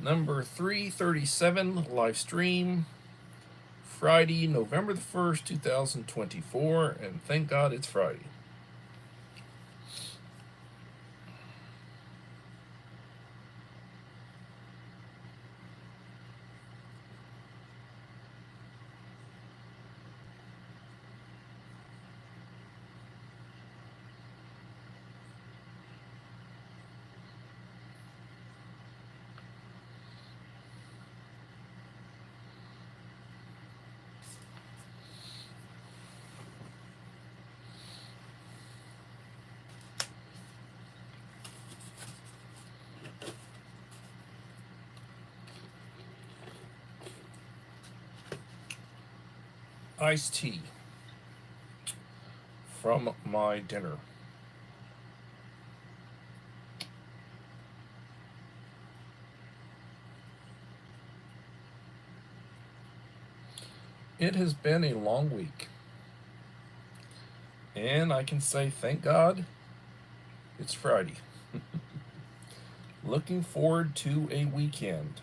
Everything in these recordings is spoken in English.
Number 337, live stream, Friday, November the 1st, 2024, and thank God it's Friday. Iced tea from my dinner. It has been a long week, and I can say thank God it's Friday. Looking forward to a weekend.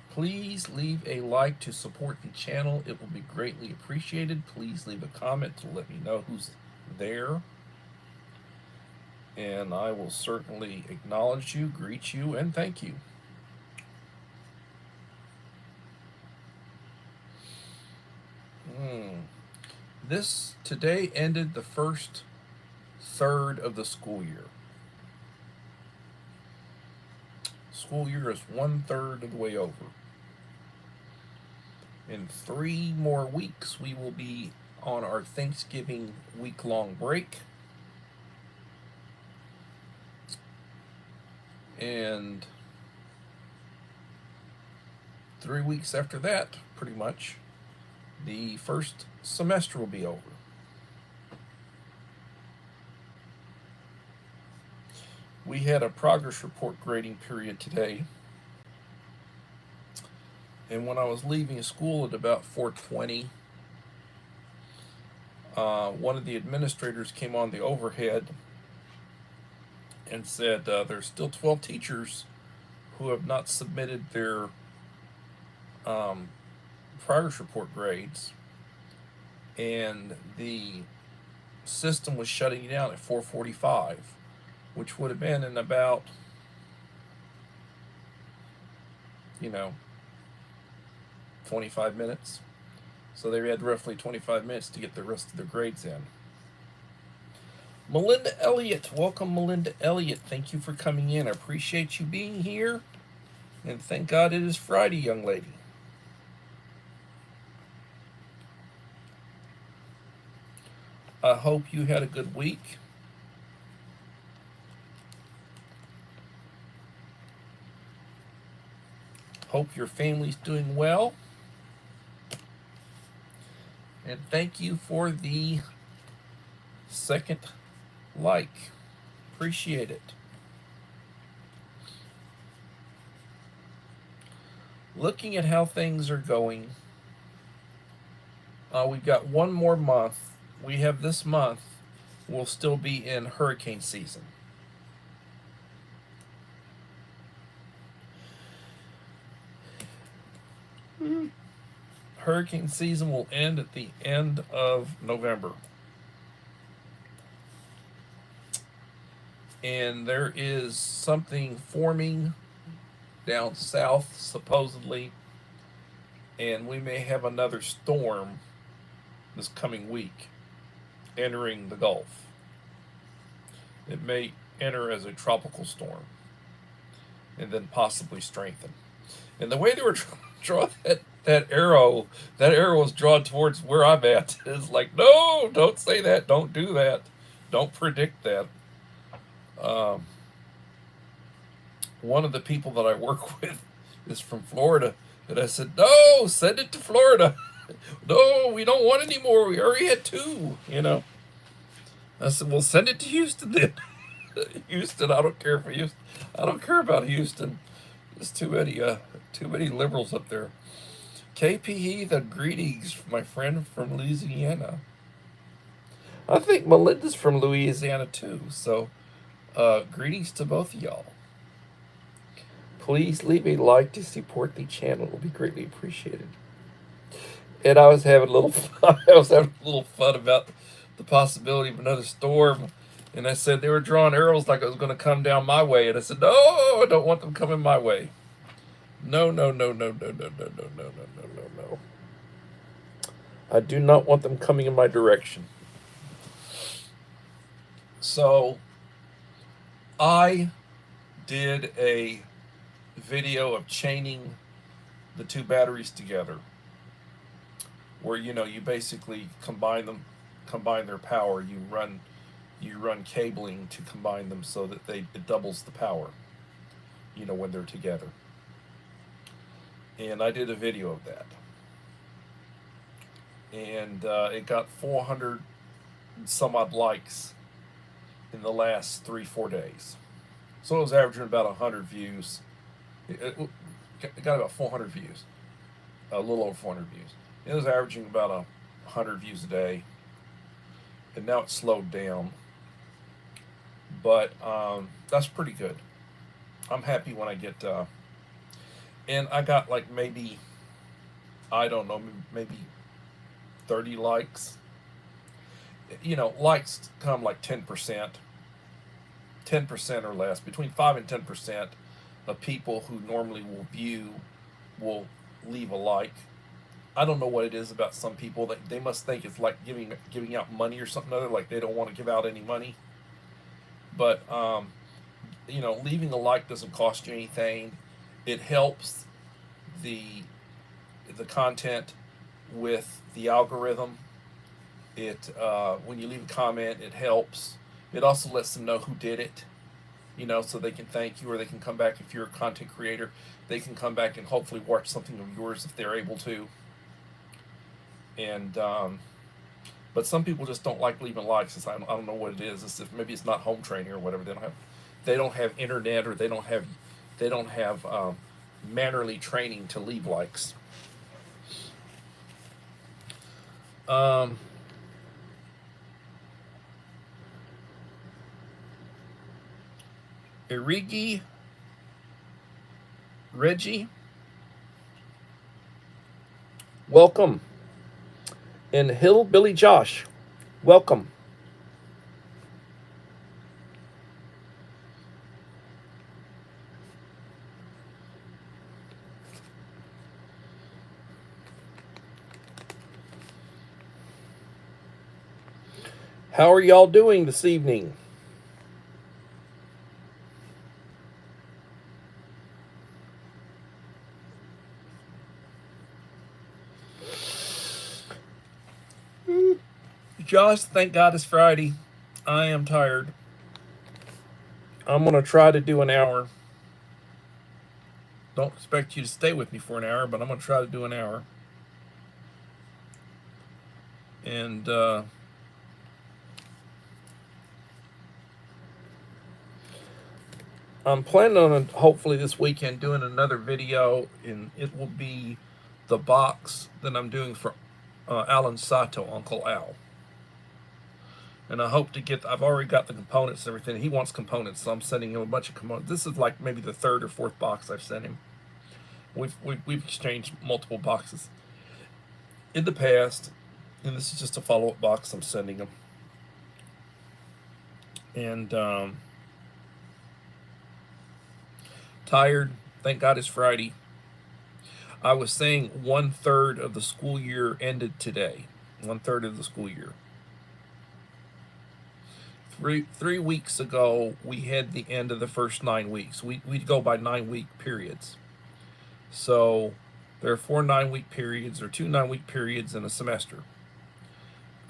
Please leave a like to support the channel. It will be greatly appreciated. Please leave a comment to let me know who's there. And I will certainly acknowledge you, greet you, and thank you. This today ended the first third of the school year. School year is 1/3 of the way over. In 3 more weeks, we will be on our Thanksgiving week-long break. And 3 weeks after that, pretty much, the first semester will be over. We had a progress report grading period today. And when I was leaving school at about 4:20, one of the administrators came on the overhead and said there's still 12 teachers who have not submitted their progress report grades, and the system was shutting down at 4:45, which would have been in about, 25 minutes. So they had roughly 25 minutes to get the rest of their grades in. Melinda Elliott, welcome, Melinda Elliott. Thank you for coming in. I appreciate you being here. And thank God it is Friday, young lady. I hope you had a good week. Hope your family's doing well. And thank you for the second like. Appreciate it. Looking at how things are going, we've got one more month. We have this month, we'll still be in hurricane season. Hurricane season will end at the end of November. And there is something forming down south, supposedly, and we may have another storm this coming week entering the Gulf. It may enter as a tropical storm and then possibly strengthen. And the way they were draw that arrow was drawn towards where I'm at. It's like, no, don't say that, don't do that, don't predict that. One of the people that I work with is from Florida, and I said, no, send it to Florida. No, we don't want any more. We already had 2. I said, well, send it to Houston then. Houston, I don't care for Houston. I don't care about Houston. There's too many liberals up there. KPE, the greetings, my friend from Louisiana. I think Melinda's from Louisiana too, so greetings to both of y'all. Please leave a like to support the channel. It will be greatly appreciated. And I was having a little fun. I was having a little fun about the possibility of another storm. And I said they were drawing arrows like it was going to come down my way. And I said, no, I don't want them coming my way. No, no, no, no, no, no, no, no, no, no, no, no, no. I do not want them coming in my direction. So I did a video of chaining the two batteries together, where you basically combine their power. You run cabling to combine them so that it doubles the power, when they're together. And I did a video of that, and it got 400 and some odd likes in the last 3-4 days. So it was averaging about 100 views. It got about 400 views, a little over 400 views. It was averaging about 100 views a day, and now it's slowed down. But that's pretty good. I'm happy when I get, and I got like maybe, I don't know, maybe 30 likes. Likes come like 10%, 10% or less, between 5 and 10% of people who normally will leave a like. I don't know what it is about some people that they must think it's like giving out money or something other, like they don't want to give out any money. But leaving a like doesn't cost you anything. It helps the content with the algorithm. It when you leave a comment, it helps. It also lets them know who did it, so they can thank you, or they can come back if you're a content creator. They can come back and hopefully watch something of yours if they're able to. And but some people just don't like leaving likes. I don't know what it is. Maybe it's not home training or whatever. They don't have internet, or they don't have mannerly training to leave likes. Irigi, Reggie, welcome. And Hillbilly Josh, welcome. How are y'all doing this evening? Josh, thank God it's Friday. I am tired. I'm going to try to do an hour. Don't expect you to stay with me for an hour, but I'm going to try to do an hour. And I'm planning on hopefully this weekend doing another video, and it will be the box that I'm doing for Alan Sato, Uncle Al. And I hope to I've already got the components and everything. He wants components, so I'm sending him a bunch of components. This is like maybe the 3rd or 4th box I've sent him. We've exchanged multiple boxes in the past, and this is just a follow-up box I'm sending him. And tired. Thank God it's Friday. I was saying 1/3 of the school year ended today. 1/3 of the school year. Three weeks ago, we had the end of the first 9 weeks. We'd go by 9-week periods. So there are 4 9-week periods, or 2 9-week periods in a semester.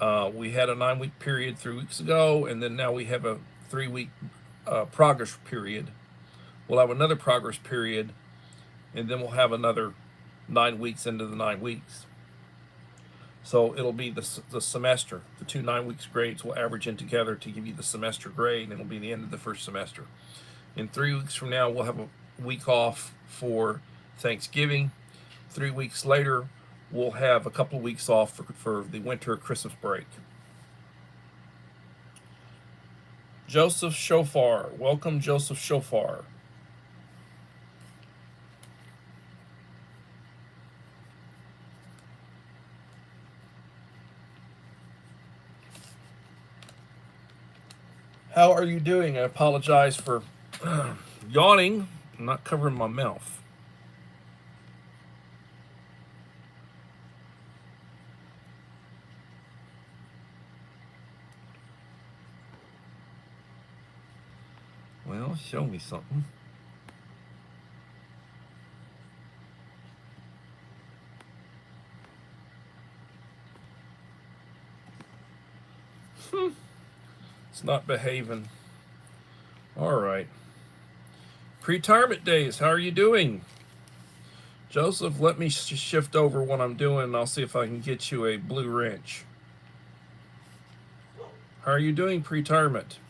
We had a 9-week period 3 weeks ago, and then now we have a 3-week progress period. We'll have another progress period, and then we'll have another 9 weeks into the 9 weeks. So it'll be the semester. The 2 9 weeks grades will average in together to give you the semester grade, and it'll be the end of the first semester. In 3 weeks from now, we'll have a week off for Thanksgiving. 3 weeks later, we'll have a couple of weeks off for the winter Christmas break. Joseph Shofar, welcome Joseph Shofar. How are you doing? I apologize for yawning. I'm not covering my mouth. Well, show me something. It's not behaving. All right. Pre-retirement days, how are you doing? Joseph, let me shift over what I'm doing and I'll see if I can get you a blue wrench. How are you doing pre-retirement?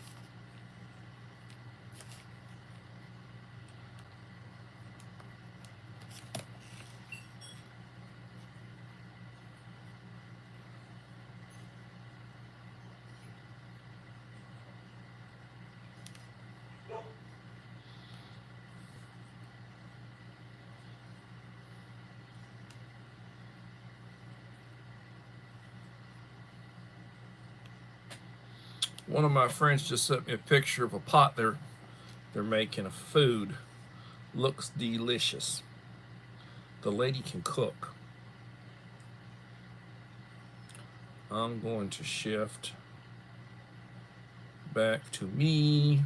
One of my friends just sent me a picture of a pot they're making of food. Looks delicious. The lady can cook. I'm going to shift back to me.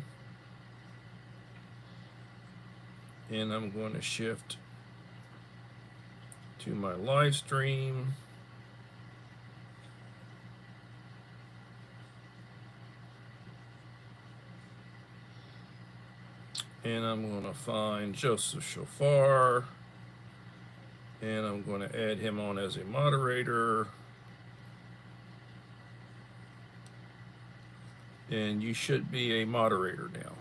And I'm going to shift to my live stream. And I'm going to find Joseph Shofar. And I'm going to add him on as a moderator. And you should be a moderator now.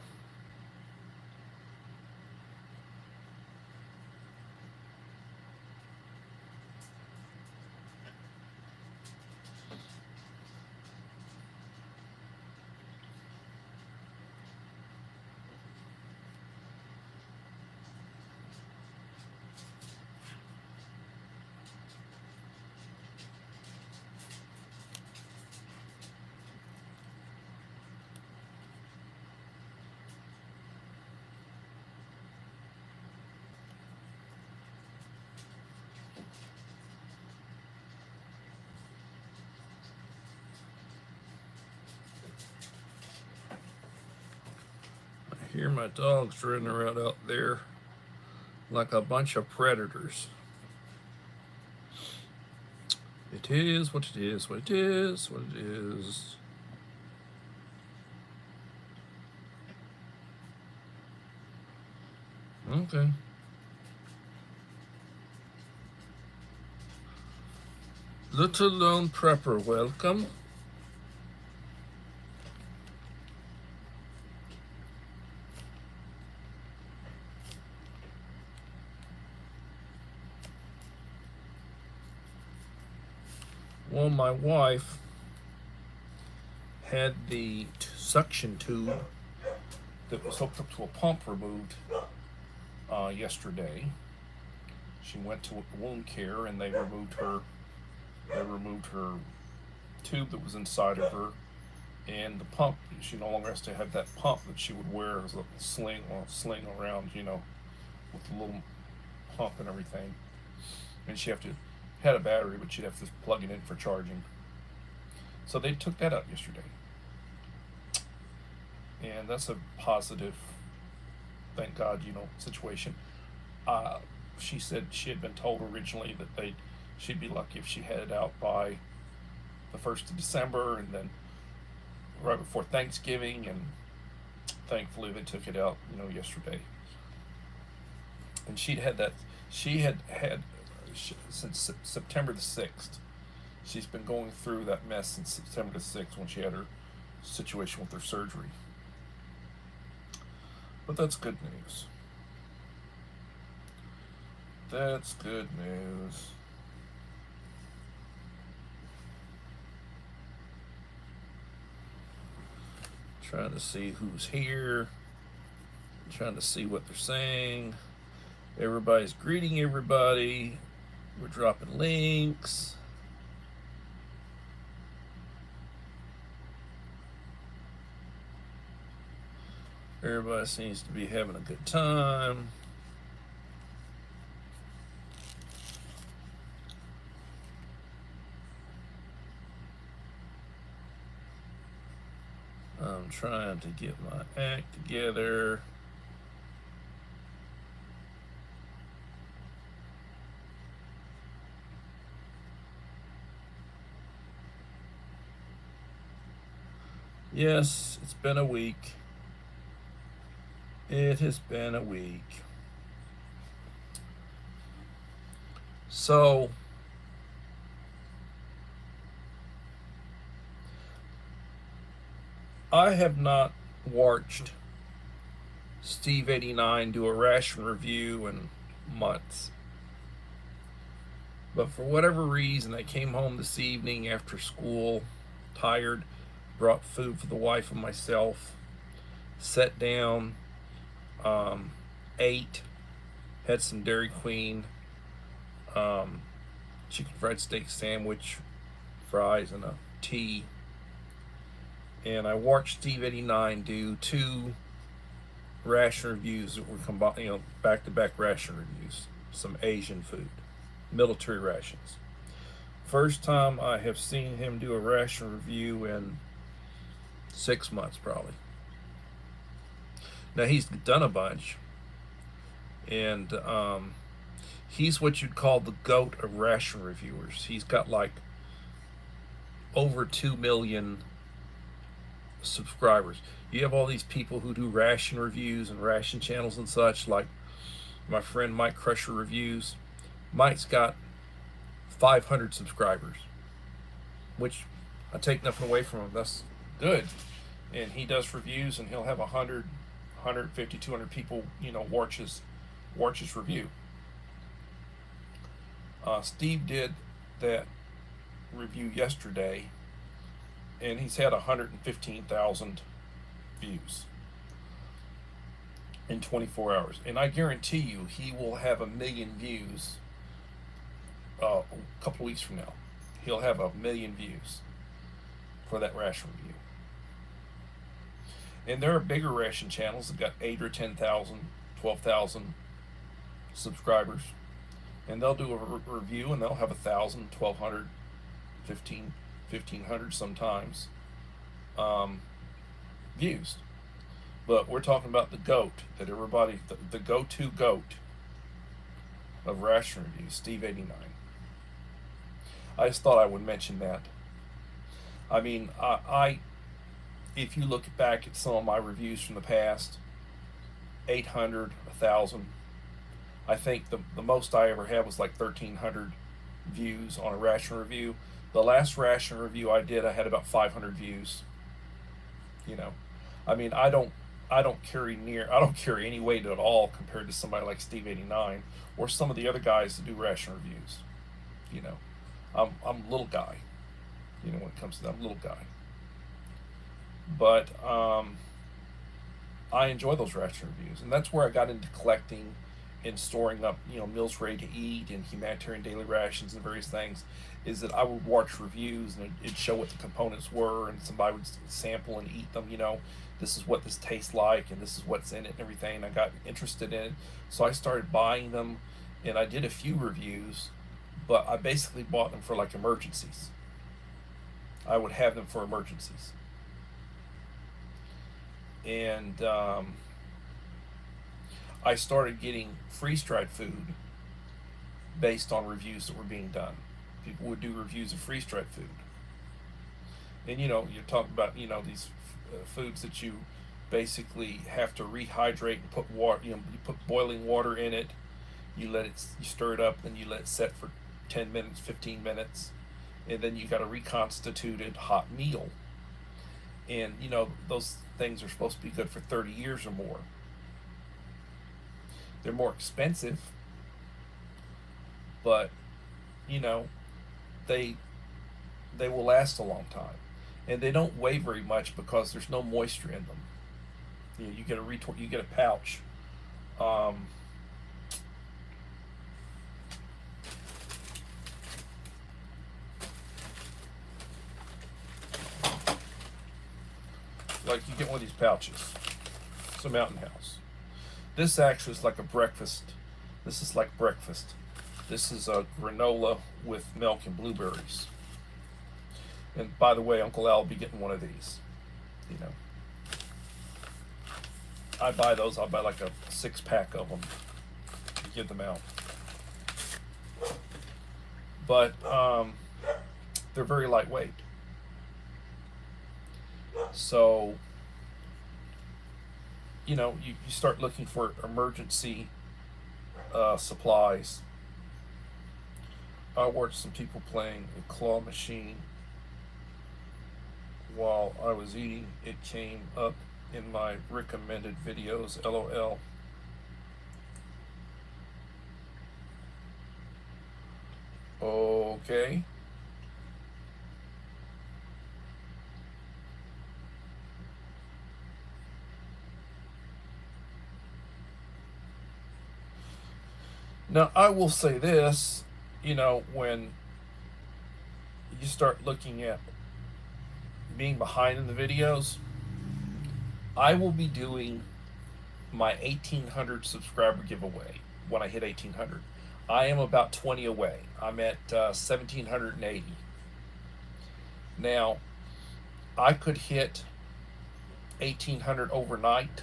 I hear my dogs running around out there like a bunch of predators. It is what it is, what it is, what it is. Okay. Little Lone Prepper, welcome. Well, my wife had the suction tube that was hooked up to a pump removed yesterday. She went to wound care and they removed her tube that was inside of her, and the pump. She no longer has to have that pump that she would wear as a sling around, with the little pump and everything. And she had a battery, but she'd have to plug it in for charging. So they took that out yesterday, and that's a positive, thank God, situation. She said she had been told originally that she'd be lucky if she had it out by the 1st of December, and then right before Thanksgiving, and thankfully they took it out, yesterday. And she had since September the 6th. She's been going through that mess since September the 6th when she had her situation with her surgery. But that's good news. That's good news. Trying to see who's here. Trying to see what they're saying. Everybody's greeting everybody. We're dropping links. Everybody seems to be having a good time. I'm trying to get my act together. Yes, it's been a week. It has been a week. So, I have not watched Steve89 do a ration review in months. But for whatever reason, I came home this evening after school, tired, brought food for the wife and myself, sat down, ate, had some Dairy Queen, chicken fried steak sandwich, fries, and a tea. And I watched Steve89 do 2 ration reviews that were combined, back-to-back ration reviews, some Asian food, military rations. First time I have seen him do a ration review in 6 months, probably. Now, he's done a bunch, and he's what you'd call the GOAT of ration reviewers. He's got like over 2 million subscribers. You have all these people who do ration reviews and ration channels and such, like my friend Mike Crusher Reviews. Mike's got 500 subscribers, which I take nothing away from him. That's good. And he does reviews, and he'll have 100, 150, 200 people, watch his review. Steve did that review yesterday, and he's had 115,000 views in 24 hours. And I guarantee you he will have 1 million views a couple weeks from now. He'll have 1 million views for that ration review. And there are bigger ration channels that got 8 or 10,000, 12,000 subscribers. And they'll do a review, and they'll have 1,000, 1,200, 1,500 sometimes views. But we're talking about the GOAT, that everybody, the go-to GOAT of ration reviews, Steve89. I just thought I would mention that. I mean, I if you look back at some of my reviews from the past, 800, 1,000. I think the most I ever had was like 1,300 views on a ration review. The last ration review I did, I had about 500 views. I mean, I don't carry any weight at all compared to somebody like Steve89 or some of the other guys that do ration reviews. I'm a little guy. When it comes to that, I'm a little guy. But I enjoy those ration reviews, and that's where I got into collecting and storing up, meals ready to eat and humanitarian daily rations and various things. Is that I would watch reviews, and it'd show what the components were, and somebody would sample and eat them. This is what this tastes like, and this is what's in it and everything. And I got interested in it, so I started buying them, and I did a few reviews, but I basically bought them for like emergencies. I would have them for emergencies. And I started getting freeze-dried food based on reviews that were being done. People would do reviews of freeze-dried food. And you're talking about these foods that you basically have to rehydrate and put water. You put boiling water in it. You stir it up, then you let it set for 10 minutes, 15 minutes, and then you got a reconstituted hot meal. And those things are supposed to be good for 30 years or more. They're more expensive, but they will last a long time, and they don't weigh very much because there's no moisture in them. You get a pouch. Like you get one of these pouches. It's a mountain house. This actually is like a breakfast. This is like breakfast. This is a granola with milk and blueberries. And by the way, Uncle Al will be getting one of these. You know, I buy those. I'll buy like a 6-pack of them to give them out. But they're very lightweight. So, you know, you start looking for emergency supplies. I watched some people playing a claw machine while I was eating. It came up in my recommended videos, LOL. Okay. Now, I will say this, you know, when you start looking at being behind in the videos, I will be doing my 1,800 subscriber giveaway when I hit 1,800. I am about 20 away. I'm at 1,780. Now, I could hit 1,800 overnight,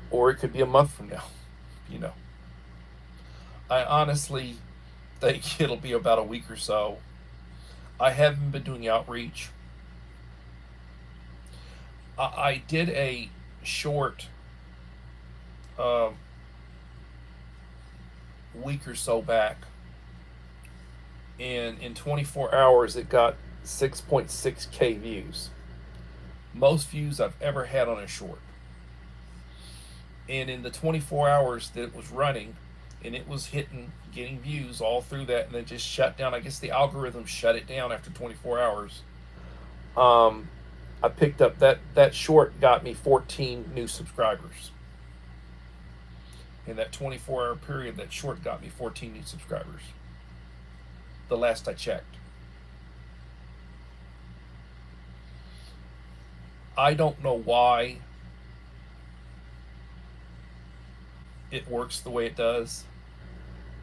or it could be a month from now, you know. I honestly think it'll be about a week or so. I haven't been doing outreach. I did a short week or so back, and in 24 hours it got 6.6K views. Most views I've ever had on a short. And in the 24 hours that it was running, and it was getting views all through that, and then just shut down. I guess the algorithm shut it down after 24 hours. I picked up that short got me 14 new subscribers. In that 24-hour period, that short got me 14 new subscribers. The last I checked. I don't know why it works the way it does,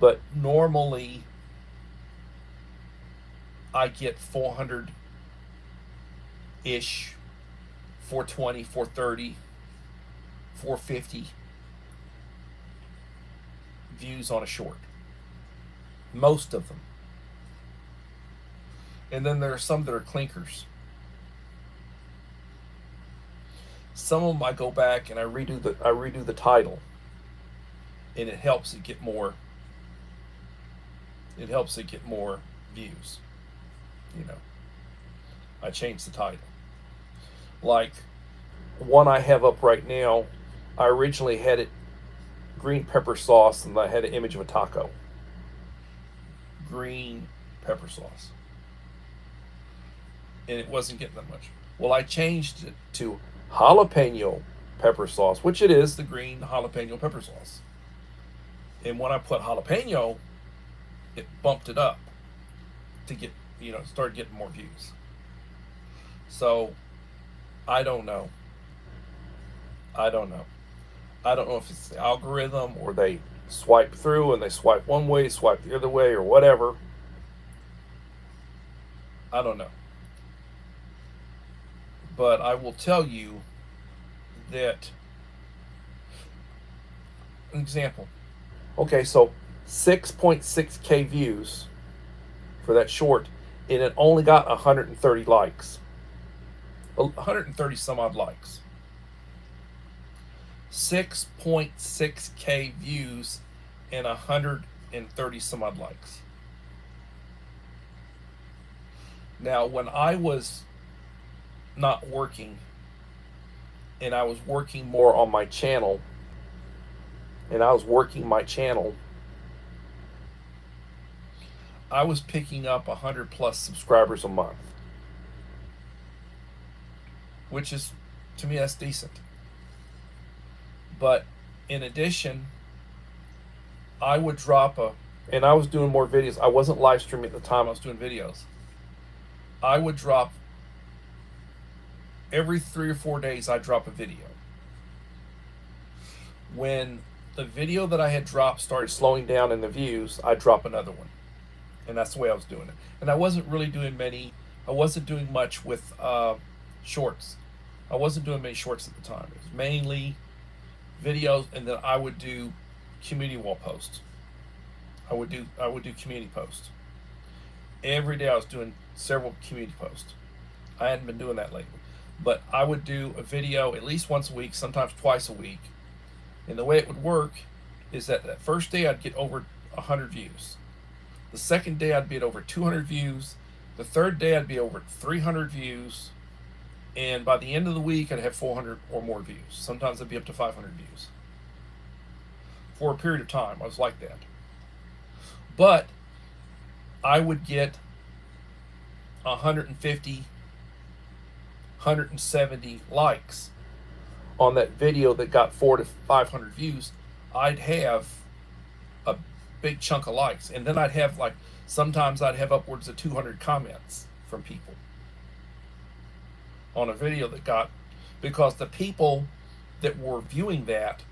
but normally I get 400-ish, 420, 430, 450 views on a short. Most of them. And then there are some that are clinkers. Some of them I go back and I redo the title, and it helps it get more. It helps it get more views. You know, I changed the title. Like one I have up right now, I originally had it green pepper sauce, and I had an image of a taco. Green pepper sauce. And it wasn't getting that much. Well, I changed it to jalapeno pepper sauce, which it is, the green jalapeno pepper sauce. And when I put jalapeno, it bumped it up to get, started getting more views. So, I don't know. I don't know if it's the algorithm, or they swipe through and they swipe one way, swipe the other way, or whatever. I don't know. But I will tell you that, an example. Okay, so 6.6K views for that short, and it only got 130 likes. 130 some odd likes. 6.6K views and 130 some odd likes. Now, when I was not working, and I was working more on my channel, I was picking up 100 plus subscribers a month, which is, to me, that's decent. But in addition, I would drop and I was doing more videos. I wasn't live streaming at the time. I was doing videos. I would drop every 3 or 4 days. I'd drop a video. When the video that I had dropped started slowing down in the views, I'd drop another one. And that's the way I was doing it. And I wasn't really doing many, I wasn't doing much with shorts. I wasn't doing many shorts at the time. It was mainly videos, and then I would do community wall posts. I would do community posts. Every day I was doing several community posts. I hadn't been doing that lately. But I would do a video at least once a week, sometimes twice a week. And the way it would work is that first day I'd get over 100 views. The second day I'd be at over 200 views. The third day I'd be over 300 views. And by the end of the week I'd have 400 or more views. Sometimes I'd be up to 500 views. For a period of time, I was like that. But I would get 150, 170 likes on that video that got 400 to 500 views. I'd have a big chunk of likes, and then I'd have sometimes I'd have upwards of 200 comments from people on a video that got, because the people that were viewing that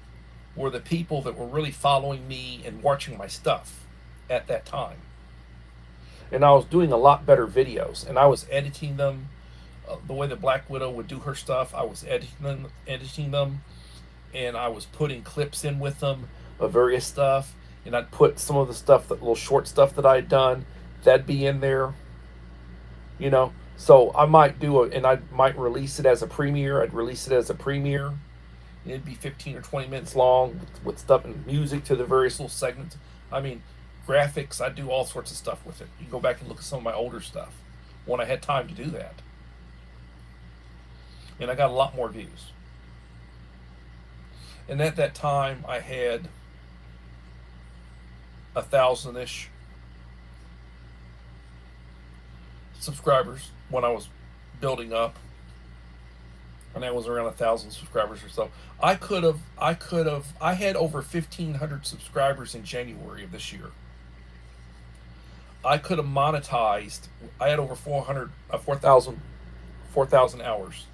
were the people that were really following me and watching my stuff at that time. And I was doing a lot better videos, and I was editing them the way that Black Widow would do her stuff. I was editing them, and I was putting clips in with them of various stuff. And I'd put some of the stuff, that little short stuff that I'd done, that'd be in there, So I might and I might release it as a premiere. I'd release it as a premiere. It'd be 15 or 20 minutes long with stuff and music to the various little segments. I mean, graphics, I do all sorts of stuff with it. You can go back and look at some of my older stuff when I had time to do that. And I got a lot more views. And at that time, I had 1,000-ish subscribers when I was building up. And I was around 1,000 subscribers or so. I had over 1,500 subscribers in January of this year. I could have monetized. I had over 4,000 hours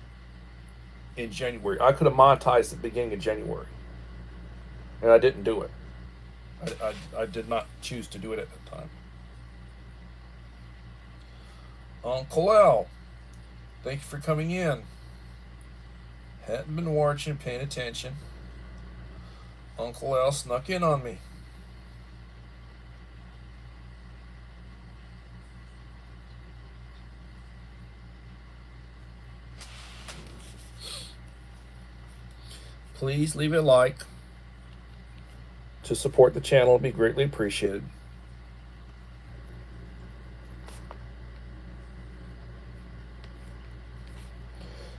in January. I could have monetized at the beginning of January, and I didn't do it. I did not choose to do it at that time. Uncle Al, thank you for coming in. Hadn't been watching, paying attention. Uncle Al snuck in on me. Please leave a like to support the channel. It'll be greatly appreciated.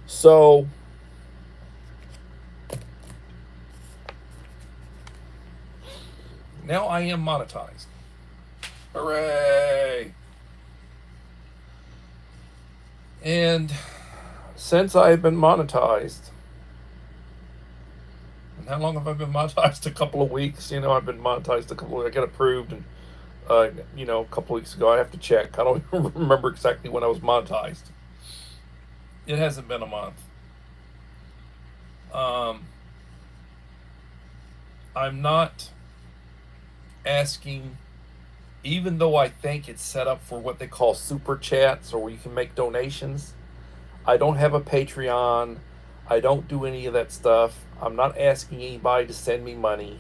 So, now I am monetized. Hooray! And since I've been monetized, and how long have I been monetized? A couple of weeks. I've been monetized a couple of weeks. I got approved, and a couple of weeks ago. I have to check. I don't even remember exactly when I was monetized. It hasn't been a month. I'm not asking, even though I think it's set up for what they call super chats, or where you can make donations. I don't have a Patreon. I don't do any of that stuff. I'm not asking anybody to send me money.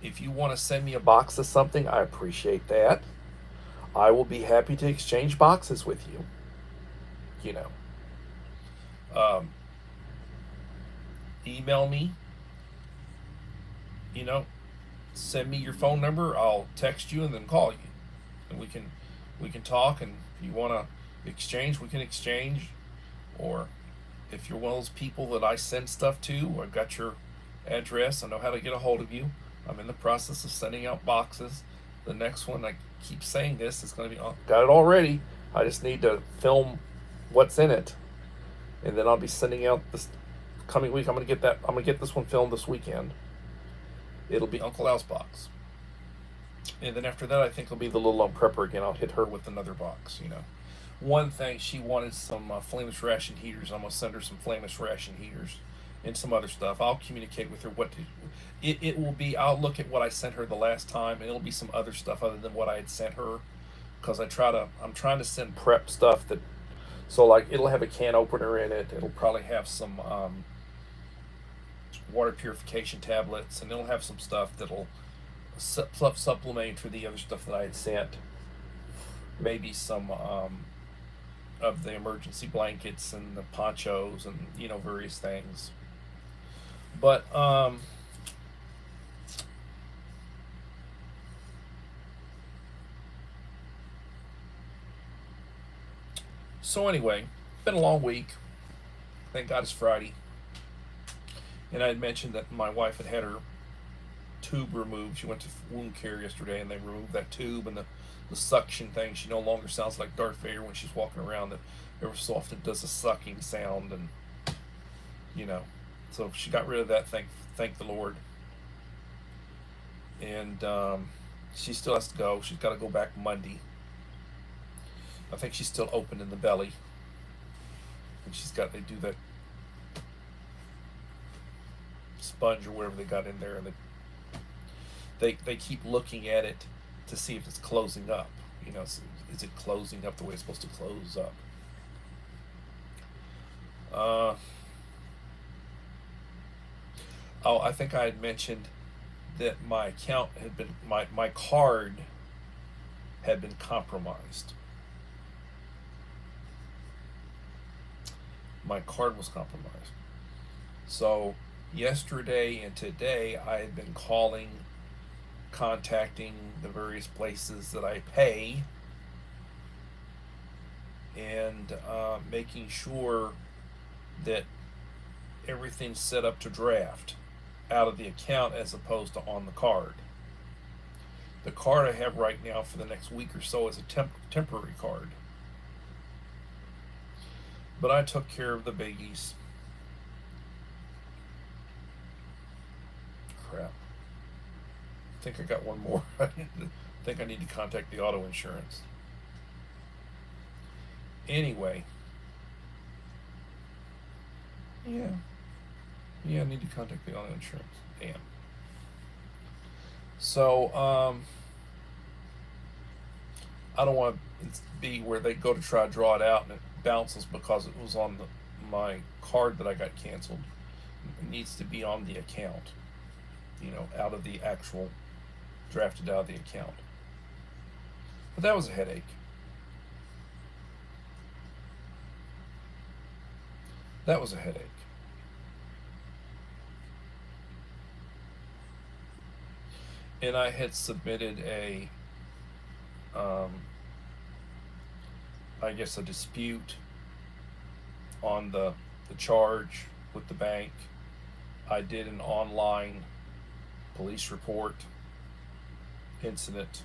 If you want to send me a box of something, I appreciate that. I will be happy to exchange boxes with you. Email me. Send me your phone number. I'll text you and then call you, and we can talk. And if you want to exchange, we can exchange. Or if you're one of those people that I send stuff to, I've got your address. I know how to get a hold of you. I'm in the process of sending out boxes. The next one, I keep saying this, is going to be, got it already. I just need to film what's in it, and then I'll be sending out this coming week. I'm going to get this one filmed this weekend. It'll be Uncle Al's box. And then after that, I think it'll be the little prepper again. I'll hit her with another box, One thing, she wanted some flameless ration heaters. I'm going to send her some flameless ration heaters. and some other stuff. I'll communicate with her it will be. I'll look at what I sent her the last time, and it'll be some other stuff other than what I had sent her, because I'm trying to send prep stuff that, so like it'll have a can opener in it. It'll probably have some water purification tablets, and it'll have some stuff that'll supplement for the other stuff that I had sent. Maybe some of the emergency blankets and the ponchos and various things. But so anyway, been a long week. Thank God it's Friday. And I had mentioned that my wife had her tube removed. She went to wound care yesterday, and they removed that tube and the suction thing. She no longer sounds like Darth Vader when she's walking around. That every so often does a sucking sound, and so she got rid of that. Thank the Lord. And she still has to go. She's got to go back Monday. I think she's still open in the belly, and they do that sponge or whatever they got in there, and they keep looking at it to see if it's closing up. Is it closing up the way it's supposed to close up? I think I had mentioned that my account had been my card had been compromised. My card was compromised. So yesterday and today I had been contacting the various places that I pay, and making sure that everything's set up to draft out of the account as opposed to on the card. The card I have right now for the next week or so is a temporary card. But I took care of the biggies. Crap. I think I got one more. I think I need to contact the auto insurance. Anyway. Yeah, I need to contact the auto insurance. Damn. So, I don't want it to be where they go to try to draw it out and it bounces because it was on my card that I got canceled. It needs to be on the account, out of the actual, drafted out of the account. But that was a headache. And I had submitted a dispute on the charge with the bank. I did an online police report, incident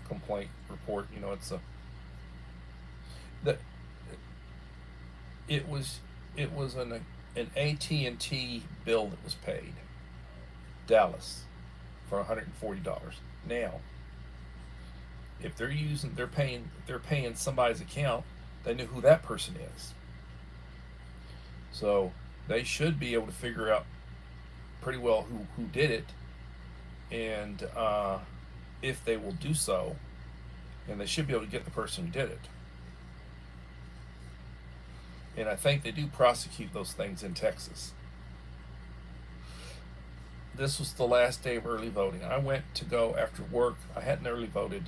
complaint report. It was an AT&T bill that was paid, Dallas, for $140. Now, if they're paying somebody's account, they know who that person is. So they should be able to figure out pretty well who did it, and if they will do so, and they should be able to get the person who did it. And I think they do prosecute those things in Texas. This was the last day of early voting. I went to go after work. I hadn't early voted.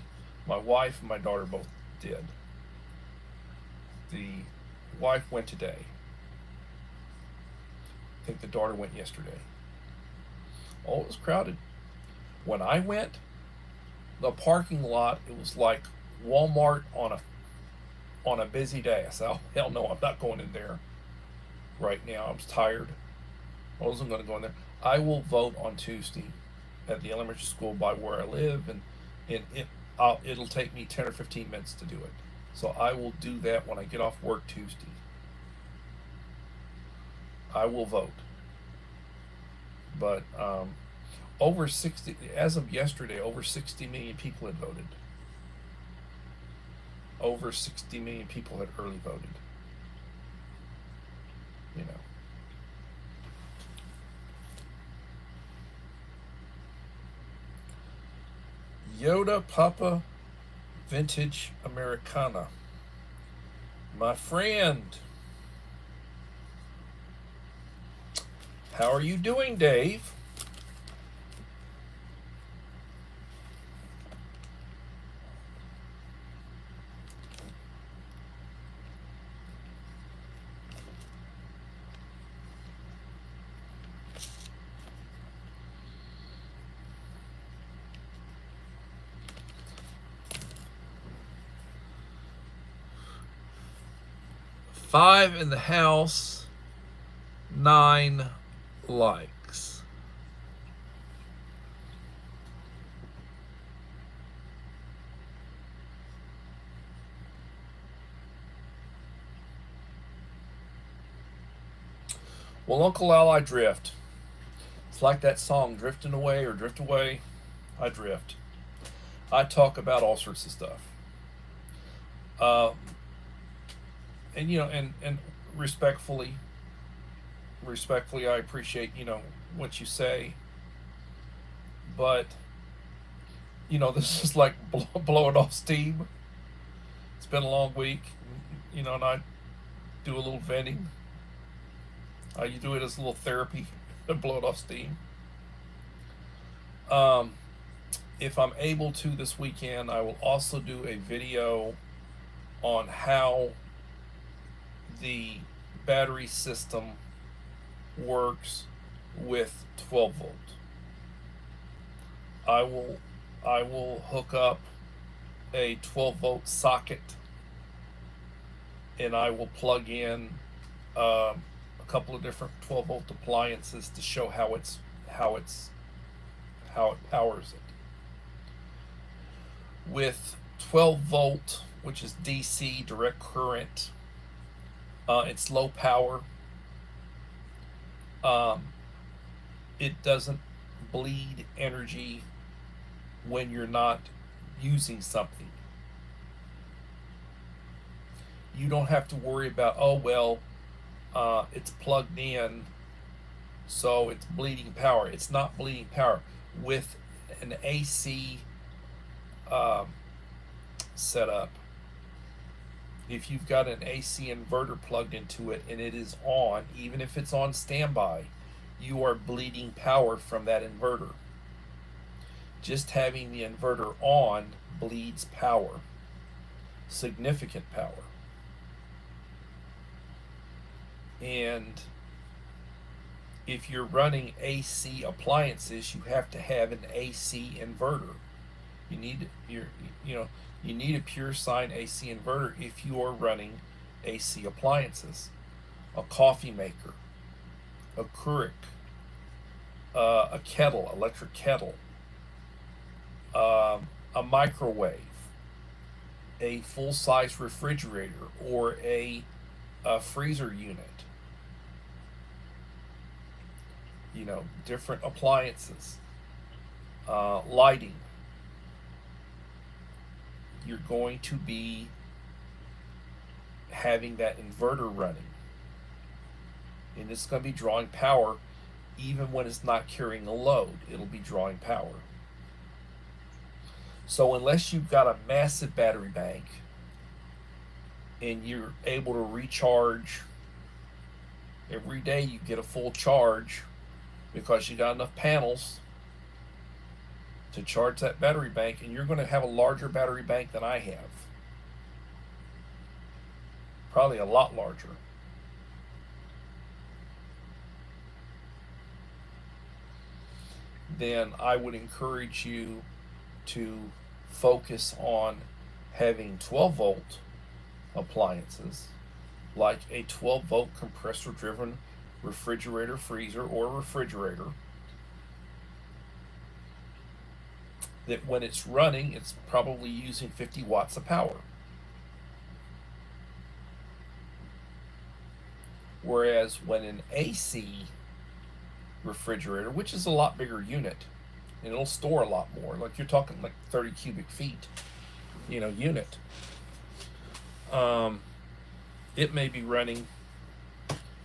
My wife and my daughter both did. The wife went today. I think the daughter went yesterday. Oh, it was crowded. When I went, the parking lot, it was like Walmart on a busy day. I said, oh, hell no, I'm not going in there right now. I was tired. I wasn't going to go in there. I will vote on Tuesday at the elementary school by where I live, and it'll take me 10 or 15 minutes to do it. So I will do that when I get off work Tuesday. I will vote. But as of yesterday, over 60 million people had voted. Over 60 million people had early voted. Yoda Papa Vintage Americana. My friend, how are you doing, Dave? Five in the house, 9 likes. Well, Uncle Al, I drift. It's like that song, Drifting Away or Drift Away. I drift. I talk about all sorts of stuff. And you know, and respectfully, I appreciate, you know, what you say. But you know, this is like blowing off steam. It's been a long week, you know, and I do a little venting. You do it as a little therapy, blow it off steam. If I'm able to this weekend, I will also do a video on how the battery system works with 12 volt. I will hook up a 12 volt socket, and I will plug in a couple of different 12 volt appliances to show how it powers it. With 12 volt, which is DC, direct current, it's low power. It doesn't bleed energy when you're not using something. You don't have to worry about, oh well, it's plugged in, so it's bleeding power. It's not bleeding power. With an AC setup, if you've got an AC inverter plugged into it and it is on, even if it's on standby, you are bleeding power from that inverter. Just having the inverter on bleeds power, significant power. And if you're running AC appliances, you have to have an AC inverter. You need you need a pure sine AC inverter if you are running AC appliances. A coffee maker, a Keurig, a kettle, electric kettle, a microwave, a full-size refrigerator, or a freezer unit. You know, different appliances, lighting. You're going to be having that inverter running, and it's going to be drawing power even when it's not carrying a load. It'll be drawing power. So unless you've got a massive battery bank and you're able to recharge every day, you get a full charge because you got enough panels to charge that battery bank, and you're going to have a larger battery bank than I have. Probably a lot larger. Then I would encourage you to focus on having 12 volt appliances, like a 12 volt compressor driven refrigerator, freezer, or refrigerator, that when it's running, it's probably using 50 watts of power. Whereas when an AC refrigerator, which is a lot bigger unit, and it'll store a lot more, like you're talking like 30 cubic feet, you know, unit, it may be running,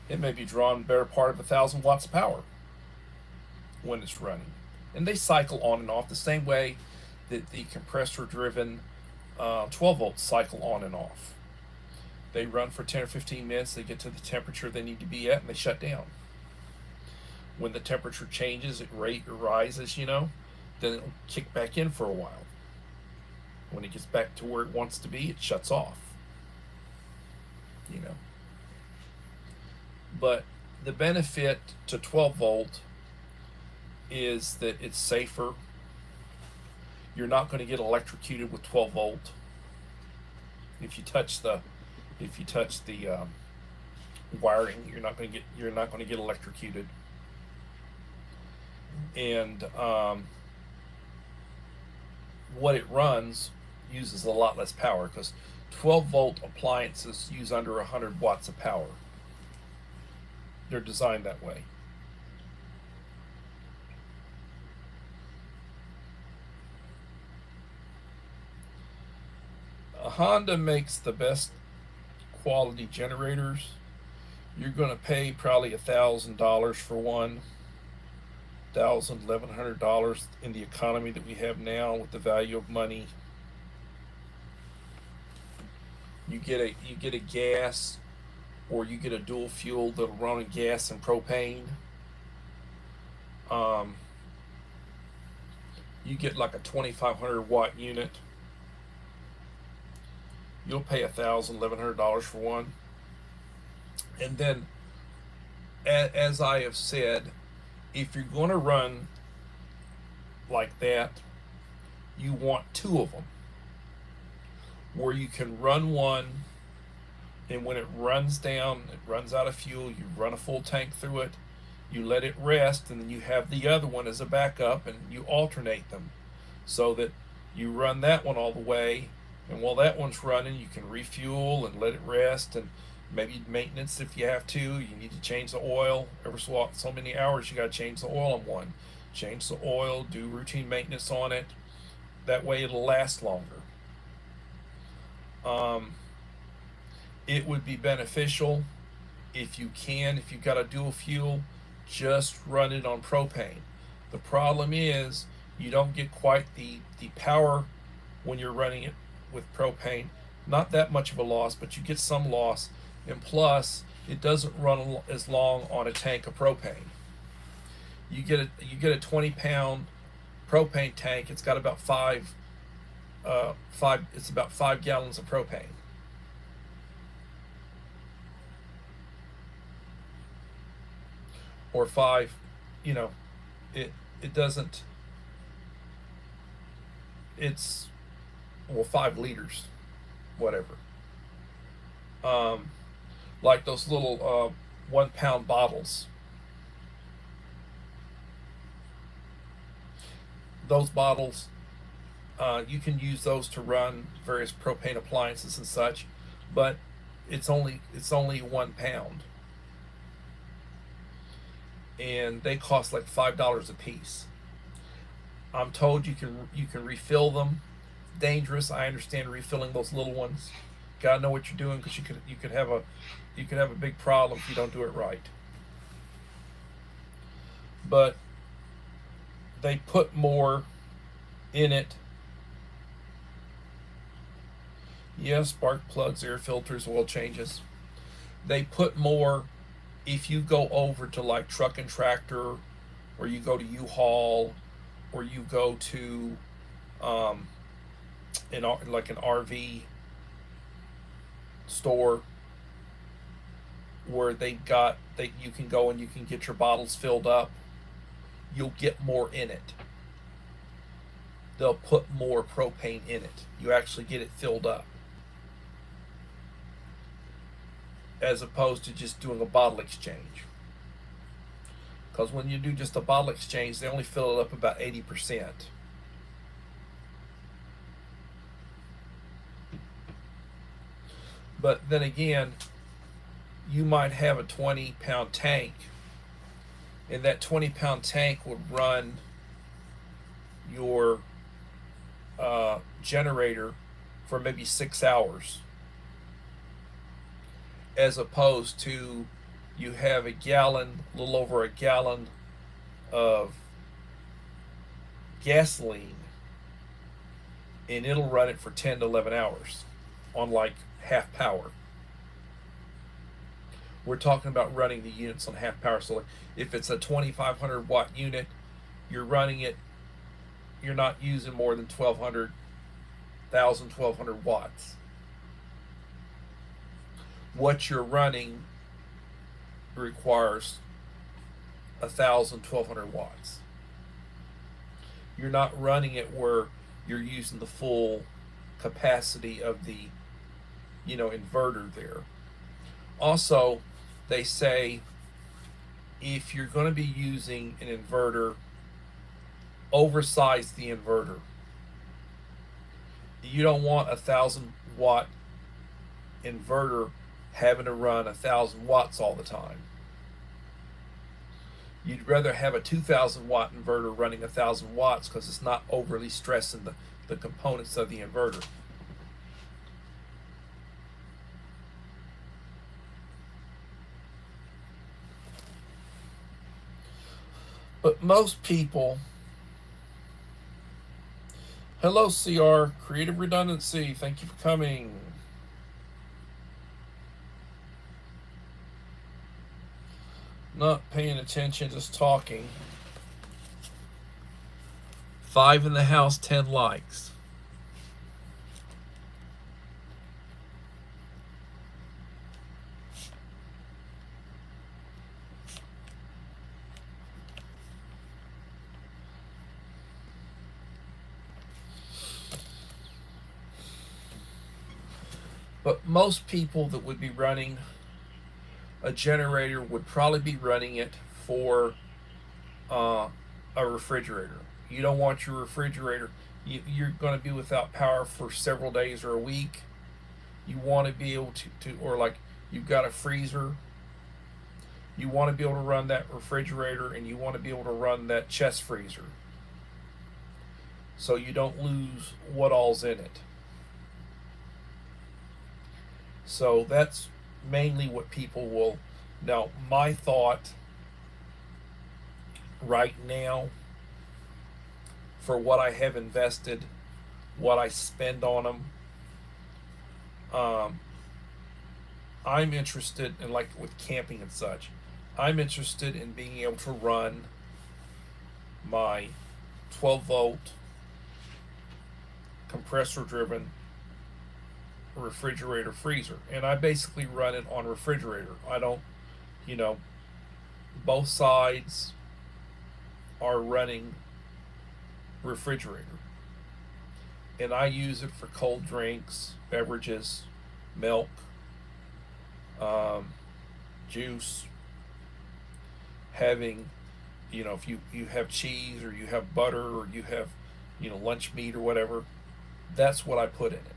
it may be drawing better part of 1,000 watts of power when it's running. And they cycle on and off the same way the compressor driven 12 volts cycle on and off. They run for 10 or 15 minutes, they get to the temperature they need to be at, and they shut down. When the temperature changes, it rises, then it'll kick back in for a while. When it gets back to where it wants to be, it shuts off. But the benefit to 12 volt is that it's safer. You're not going to get electrocuted with 12 volt. If you touch the wiring, you're not going to get electrocuted. And what it runs uses a lot less power, because 12 volt appliances use under 100 watts of power. They're designed that way. Honda makes the best quality generators. You're going to pay probably $1,000 for one, $1,100 in the economy that we have now with the value of money. You get a gas, or you get a dual fuel that'll run on gas and propane. You get like a 2,500 watt unit. You'll pay $1,000, $1,100 for one. And then, as I have said, if you're going to run like that, you want two of them, where you can run one, and when it runs down, it runs out of fuel, you run a full tank through it, you let it rest, and then you have the other one as a backup, and you alternate them so that you run that one all the way, and while that one's running, you can refuel and let it rest, and maybe maintenance if you have to. You need to change the oil every so many hours. You got to change the oil on one. Change the oil, do routine maintenance on it. That way it'll last longer. It would be beneficial if you've got a dual fuel, just run it on propane. The problem is you don't get quite the power when you're running it with propane. Not that much of a loss, but you get some loss. And plus, it doesn't run as long on a tank of propane. You get a 20-pound propane tank. It's got about it's about 5 gallons of propane. Or 5, it doesn't. It's 5 liters, whatever. Like those little 1 pound bottles. Those bottles, you can use those to run various propane appliances and such, but it's only 1 pound, and they cost like $5 a piece. I'm told you can refill them. Dangerous. I understand refilling those little ones. Gotta know what you're doing, because you could have a big problem if you don't do it right. But they put more in it. Yes, spark plugs, air filters, oil changes. They put more if you go over to like Truck and Tractor, or you go to U-Haul, or you go to like an RV store, where you can go and you can get your bottles filled up. You'll get more in it. They'll put more propane in it. You actually get it filled up, as opposed to just doing a bottle exchange. Because when you do just a bottle exchange, they only fill it up about 80%. But then again, you might have a 20-pound tank, and that 20-pound tank would run your generator for maybe 6 hours, as opposed to you have a little over a gallon of gasoline and it'll run it for 10 to 11 hours on like half power. We're talking about running the units on half power. So like if it's a 2500 watt unit, you're running it, you're not using more than 1200 watts. What you're running requires 1200 watts. You're not running it where you're using the full capacity of the inverter there. Also, they say if you're going to be using an inverter, oversize the inverter. You don't want 1000 watt inverter having to run 1000 watts all the time. You'd rather have a 2000 watt inverter running 1000 watts because it's not overly stressing the components of the inverter. But most people, hello CR, Creative Redundancy, thank you for coming. Not paying attention, just talking. 5 in the house, 10 likes. But most people that would be running a generator would probably be running it for a refrigerator. You don't want your refrigerator, you're going to be without power for several days or a week. You want to be able to or like you've got a freezer, you want to be able to run that refrigerator, and you want to be able to run that chest freezer so you don't lose what all's in it. So that's mainly what people will. Now, my thought right now for what I have invested, what I spend on them, I'm interested in, like with camping and such, I'm interested in being able to run my 12 volt compressor driven refrigerator freezer, and I basically run it on refrigerator. I don't, both sides are running refrigerator, and I use it for cold drinks, beverages, milk, juice, having, if you have cheese or you have butter or you have, lunch meat or whatever, that's what I put in it.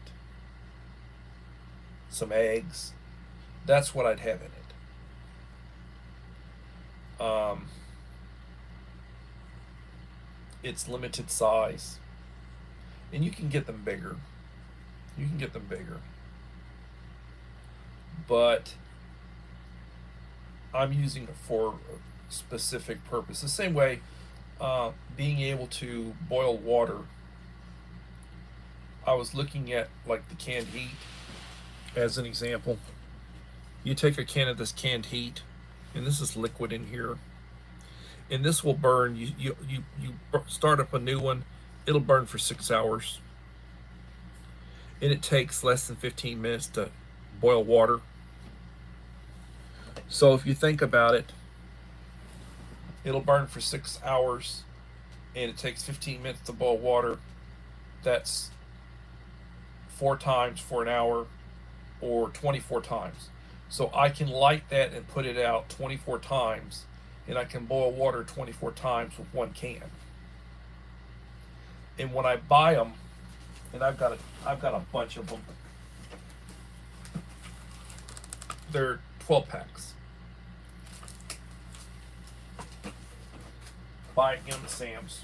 Some eggs, that's what I'd have in it. It's limited size, and you can get them bigger. But I'm using it for a specific purpose. The same way, being able to boil water. I was looking at like the canned heat as an example. You take a can of this canned heat, and this is liquid in here, and this will burn. You start up a new one, it'll burn for 6 hours, and it takes less than 15 minutes to boil water. So if you think about it, it'll burn for 6 hours, and it takes 15 minutes to boil water. That's 4 times for an hour, or 24 times. So I can light that and put it out 24 times, and I can boil water 24 times with one can. And when I buy them, and I've got a bunch of them, they're 12 packs. Buy it in the Sam's.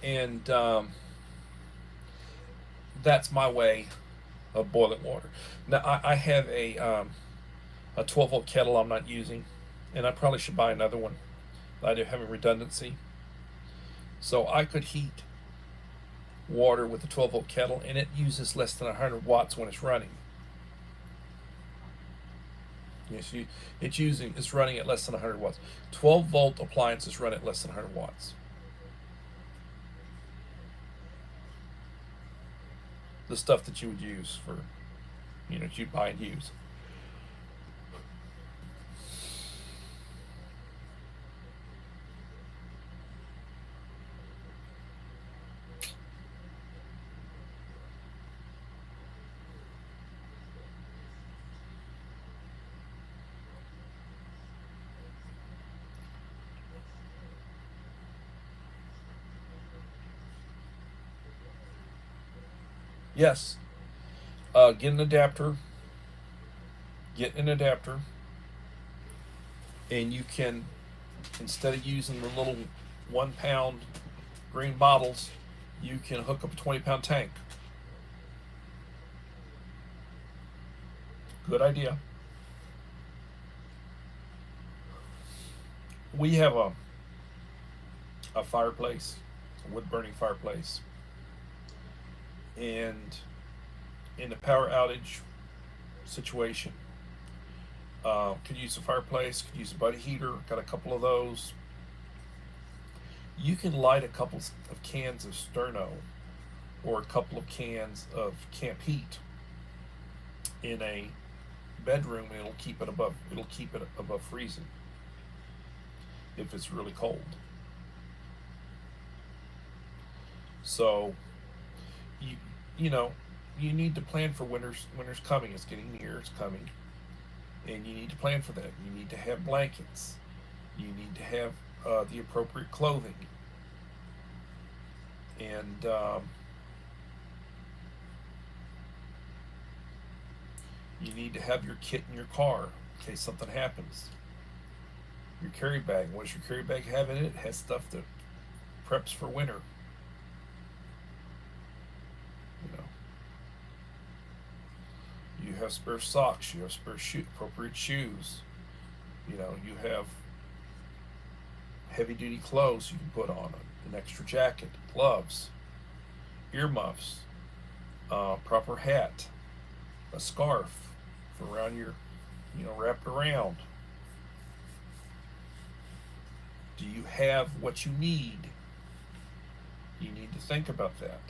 And that's my way of boiling water. Now I have a 12 volt kettle I'm not using, and I probably should buy another one. the idea of having redundancy. So I could heat water with a 12 volt kettle and it uses less than 100 watts when it's running. Yes, it's running at less than 100 watts. 12 volt appliances run at less than 100 watts. The stuff that you would use for, you'd buy and use. Yes, get an adapter. Get an adapter, and you can, instead of using the little 1 pound green bottles, you can hook up a 20-pound tank. Good idea. We have a fireplace, a wood burning fireplace, and in a power outage situation, could use a fireplace, could use a buddy heater, got a couple of those. You can light a couple of cans of Sterno or a couple of cans of Camp Heat in a bedroom, and it'll keep it above freezing if it's really cold. So you know you need to plan for winter's coming. It's getting near, it's coming, and you need to plan for that. You need to have blankets, you need to have the appropriate clothing, and you need to have your kit in your car in case something happens. Your carry bag, what does your carry bag have in it? It has stuff that preps for winter. You know, you have spare socks, you have spare appropriate shoes. You have heavy duty clothes you can put on, an extra jacket, gloves, earmuffs, proper hat, a scarf for around your, wrapped around. Do you have what you need? You need to think about that.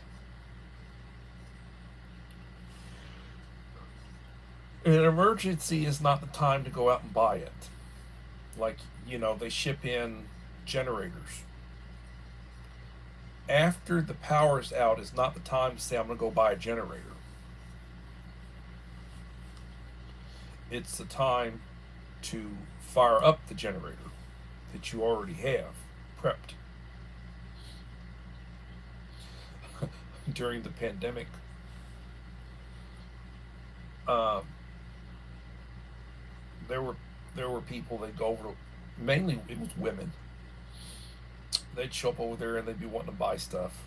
An emergency is not the time to go out and buy it. Like, they ship in generators. After the power's out is not the time to say, I'm going to go buy a generator. It's the time to fire up the generator that you already have prepped. During the pandemic, there were people that go over to, mainly it was women. They'd show up over there and they'd be wanting to buy stuff.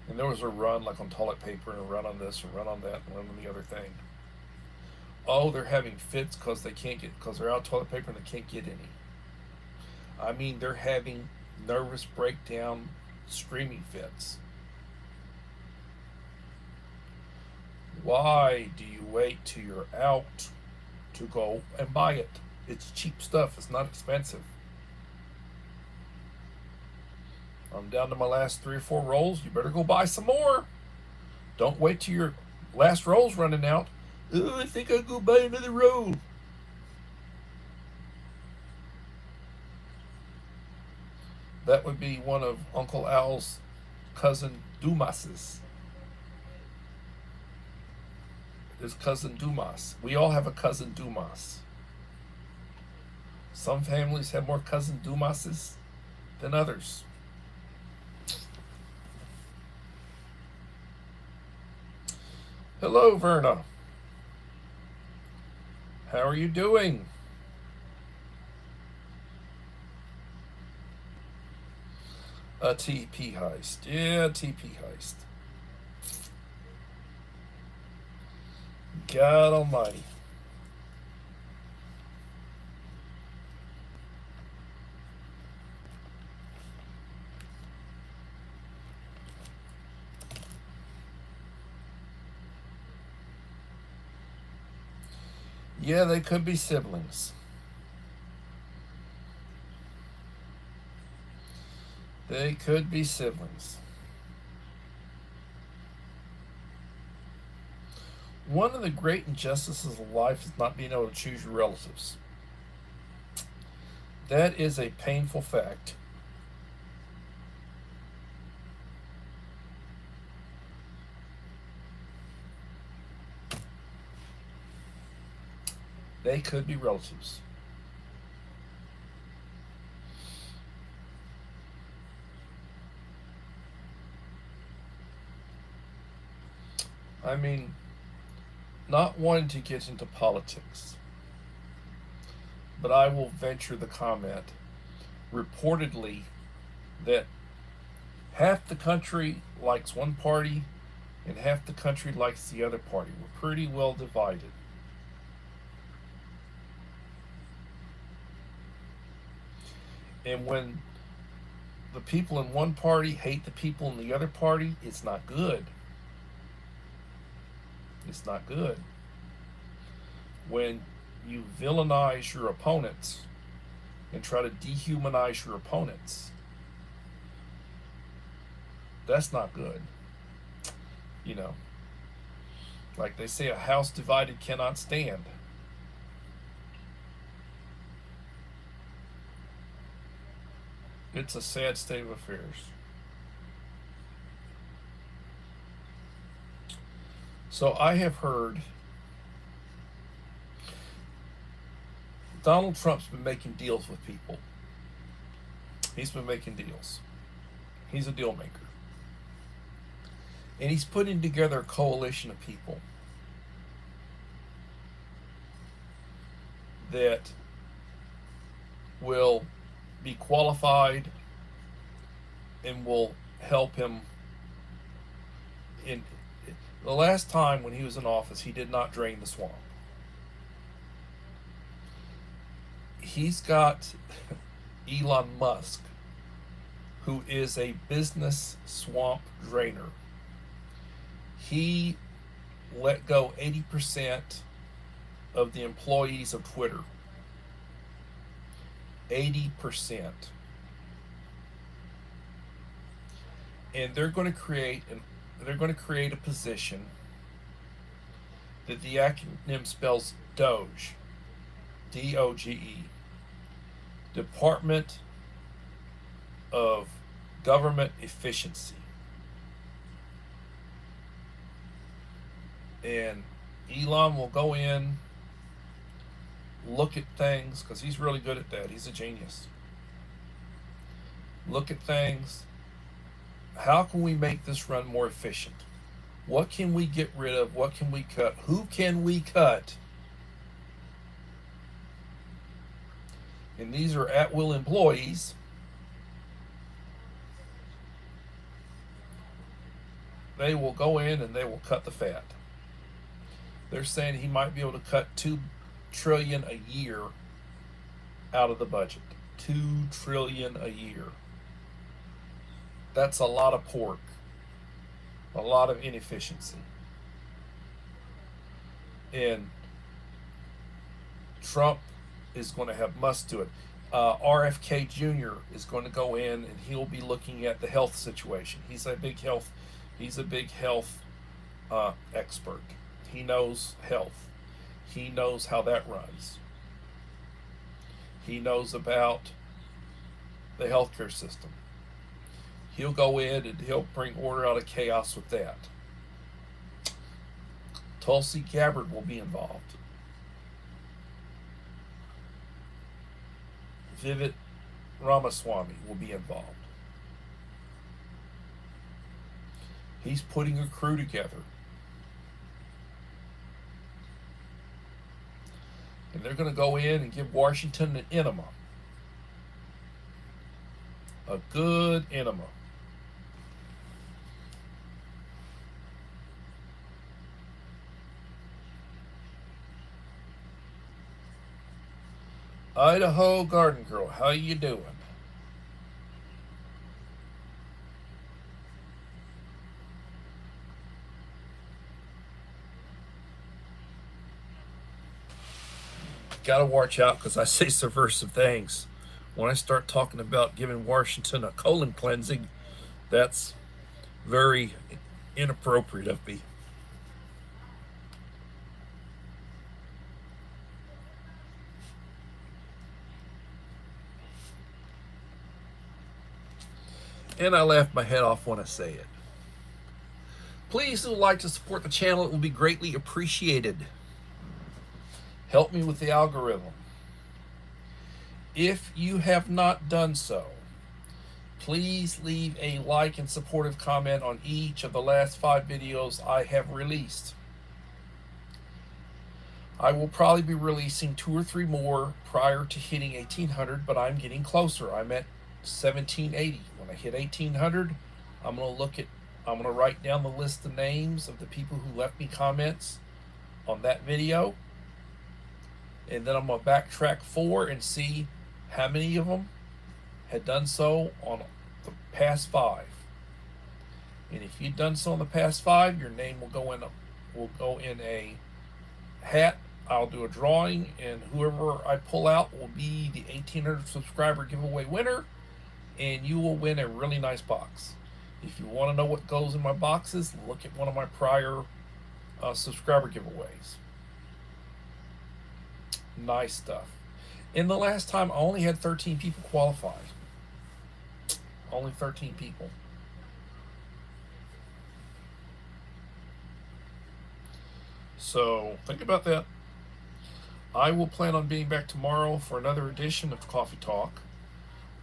And there was a run like on toilet paper and a run on this and a run on that and a run on the other thing. Oh, they're having fits because they're out of toilet paper and they can't get any. I mean, they're having nervous breakdown, screaming fits. Why do you wait till you're out to go and buy it? It's cheap stuff. It's not expensive. I'm down to my last 3 or 4 rolls. You better go buy some more. Don't wait till your last roll's running out. Oh, I think I'll go buy another roll. That would be one of Uncle Al's cousin Dumas's. His cousin Dumas. We all have a cousin Dumas. Some families have more cousin Dumases than others. Hello, Verna. How are you doing? A TP heist. Yeah, TP heist. God almighty. Yeah, they could be siblings. They could be siblings. One of the great injustices of life is not being able to choose your relatives. That is a painful fact. They could be relatives. I mean, not wanting to get into politics, but I will venture the comment reportedly that half the country likes one party and half the country likes the other party. We're pretty well divided. And when the people in one party hate the people in the other party, it's not good. It's not good. When you villainize your opponents and try to dehumanize your opponents, that's not good. You know, like they say, a house divided cannot stand. It's a sad state of affairs. So I have heard Donald Trump's been making deals with people. He's been making deals. He's a deal maker. And he's putting together a coalition of people that will be qualified and will help him. In the last time when he was in office, he did not drain the swamp. He's got Elon Musk, who is a business swamp drainer. He let go 80% of the employees of Twitter. 80%. And they're going to create a position that the acronym spells Doge, DOGE, Department of Government Efficiency. And Elon will go in, look at things, because he's really good at that. He's a genius. Look at things. How can we make this run more efficient? What can we get rid of? What can we cut? Who can we cut? And these are at-will employees. They will go in and they will cut the fat. They're saying he might be able to cut $2 trillion a year out of the budget. $2 trillion a year. That's a lot of pork. A lot of inefficiency. And Trump is going to have must do it. RFK Jr. is going to go in and he'll be looking at the health situation. He's a big health expert. He knows health. He knows how that runs. He knows about the healthcare system. He'll go in and he'll bring order out of chaos with that. Tulsi Gabbard will be involved. Vivek Ramaswamy will be involved. He's putting a crew together. And they're going to go in and give Washington an enema. A good enema. Idaho Garden Girl, how you doing? got to watch out because I say subversive things. When I start talking about giving Washington a colon cleansing, that's very inappropriate of me. And I laugh my head off when I say it. Please do like to support the channel. It will be greatly appreciated. Help me with the algorithm. If you have not done so, please leave a like and supportive comment on each of the last 5 videos I have released. I will probably be releasing 2 or 3 more prior to hitting 1800, but I'm getting closer. I'm at 1780. When I hit 1800, I'm going to write down the list of names of the people who left me comments on that video, and then I'm going to backtrack 4 and see how many of them had done so on the past 5. And if you've done so in the past 5, your name will go in a hat. I'll do a drawing, and whoever I pull out will be the 1800 subscriber giveaway winner, and you will win a really nice box. If you want to know what goes in my boxes, look at one of my prior subscriber giveaways. Nice stuff. In the last time, I only had 13 people qualify. Only 13 people. So think about that. I will plan on being back tomorrow for another edition of Coffee Talk,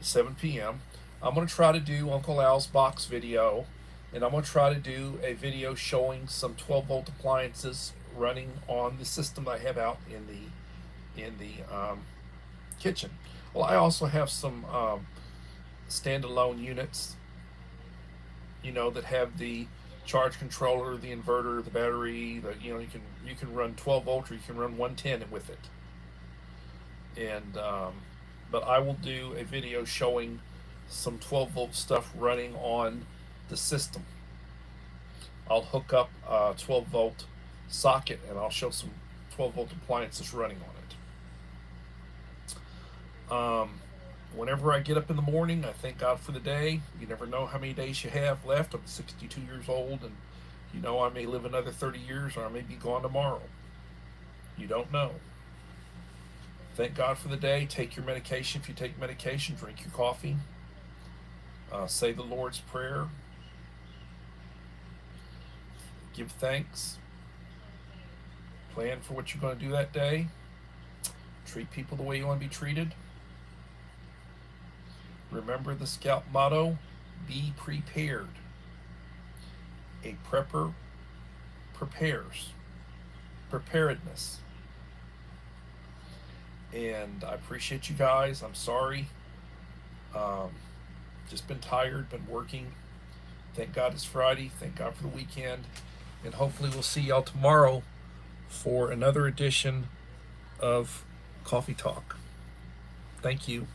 7 p.m. I'm going to try to do Uncle Al's box video, and I'm going to try to do a video showing some 12-volt appliances running on the system I have out in the kitchen. Well, I also have some standalone units, that have the charge controller, the inverter, the battery. You can run 12 volt or you can run 110 with it. And but I will do a video showing some 12 volt stuff running on the system. I'll hook up a 12 volt socket and I'll show some 12 volt appliances running on it. Whenever I get up in the morning, I thank God for the day. You never know how many days you have left. I'm 62 years old, and I may live another 30 years, or I may be gone tomorrow. You don't know. Thank God for the day. Take your medication if you take medication. Drink your coffee. Say the Lord's Prayer. Give thanks. Plan for what you're going to do that day. Treat people the way you want to be treated. Remember the Scout motto, be prepared. A prepper prepares. Preparedness. And I appreciate you guys. I'm sorry. Just been tired, been working. Thank God it's Friday. Thank God for the weekend. And hopefully we'll see y'all tomorrow for another edition of Coffee Talk. Thank you.